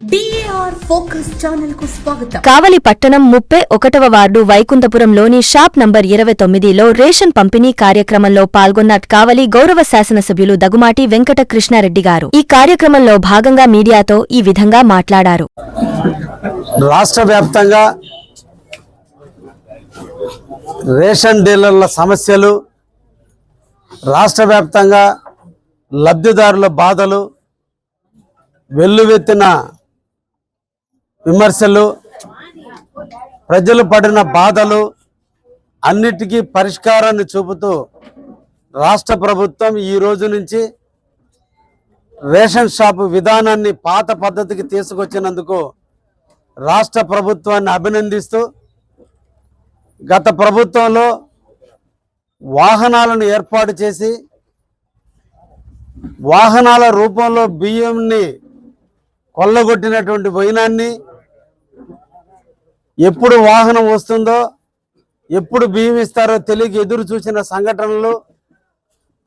DAR focus channel కు స్వాగతం. కావలి పట్టణం 31వ వార్డు వైకుంఠపురంలోని షాప్ నంబర్ 29లో రేషన్ పంపిణీ కార్యక్రమంలో పాల్గొన్న కావలి గౌరవ శాసనసభ్యులు దగుమాటి వెంకట కృష్ణారెడ్డి గారు ఈ కార్యక్రమంలో భాగంగా మీడియాతో ఈ విధంగా మాట్లాడారు. రాష్ట్ర వ్యాప్తంగా రేషన్ డీలర్ల సమస్యలు, రాష్ట్ర వ్యాప్తంగా లబ్ధిదారుల బాధలు, వెల్లువెత్తిన విమర్శలు, ప్రజలు పడిన బాధలు అన్నిటికీ పరిష్కారాన్ని చూపుతూ రాష్ట్ర ప్రభుత్వం ఈ రోజు నుంచి రేషన్ షాపు విధానాన్ని పాత పద్ధతికి తీసుకొచ్చినందుకు రాష్ట్ర ప్రభుత్వాన్ని అభినందిస్తూ, గత ప్రభుత్వంలో వాహనాలను ఏర్పాటు చేసి వాహనాల రూపంలో బియ్యంని కొల్లగొట్టినటువంటి వైనాన్ని, ఎప్పుడు వాహనం వస్తుందో ఎప్పుడు బియ్యం ఇస్తారో తెలియక ఎదురు చూసిన సంఘటనలు,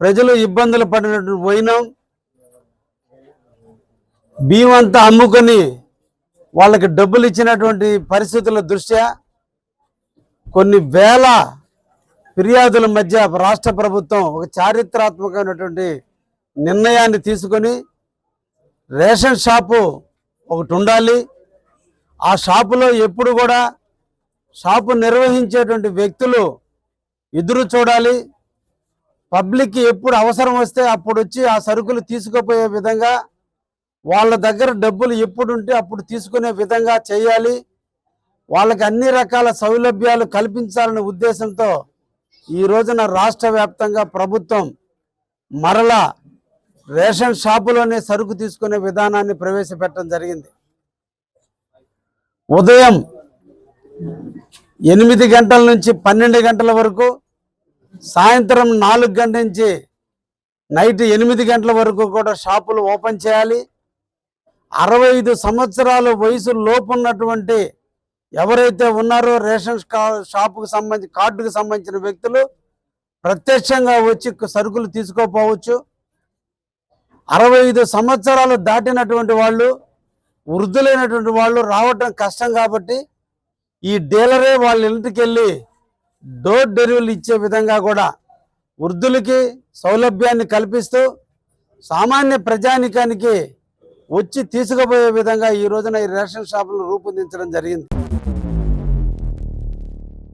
ప్రజలు ఇబ్బందులు పడినటువంటి వైనం, బియ్యం అంతా అమ్ముకొని వాళ్ళకి డబ్బులు ఇచ్చినటువంటి పరిస్థితుల దృష్ట్యా కొన్ని వేల ఫిర్యాదుల మధ్య రాష్ట్ర ప్రభుత్వం ఒక చారిత్రాత్మకమైనటువంటి నిర్ణయాన్ని తీసుకొని రేషన్ షాపు ఒకటి ఉండాలి, ఆ షాపులో ఎప్పుడు కూడా షాపు నిర్వహించేటువంటి వ్యక్తులు ఎదురు చూడాలి, పబ్లిక్కి ఎప్పుడు అవసరం వస్తే అప్పుడు వచ్చి ఆ సరుకులు తీసుకుపోయే విధంగా, వాళ్ళ దగ్గర డబ్బులు ఎప్పుడు ఉంటే అప్పుడు తీసుకునే విధంగా చేయాలి, వాళ్ళకి అన్ని రకాల సౌలభ్యాలు కల్పించాలనే ఉద్దేశంతో ఈ రోజున రాష్ట్ర వ్యాప్తంగా ప్రభుత్వం మరలా రేషన్ షాపులోనే సరుకు తీసుకునే విధానాన్ని ప్రవేశపెట్టడం జరిగింది. ఉదయం 8 గంటల నుంచి 12 గంటల వరకు, సాయంత్రం 4 గంటల నుంచి నైట్ 8 గంటల వరకు కూడా షాపులు ఓపెన్ చేయాలి. 65 సంవత్సరాల వయసు లోపున్నటువంటి ఎవరైతే ఉన్నారో రేషన్ షాపుకు సంబంధించి కార్డుకు సంబంధించిన వ్యక్తులు ప్రత్యక్షంగా వచ్చి సరుకులు తీసుకోపోవచ్చు. 65 సంవత్సరాలు దాటినటువంటి వాళ్ళు, వృద్ధులైనటువంటి వాళ్ళు రావటం కష్టం కాబట్టి ఈ డీలరే వాళ్ళ ఇంటికి వెళ్ళి డోర్ డెలివరీ ఇచ్చే విధంగా కూడా వృద్ధులకి సౌలభ్యాన్ని కల్పిస్తూ సామాన్య ప్రజానికానికి వచ్చి తీసుకుపోయే విధంగా ఈ రోజున ఈ రేషన్ షాపులను రూపొందించడం జరిగింది.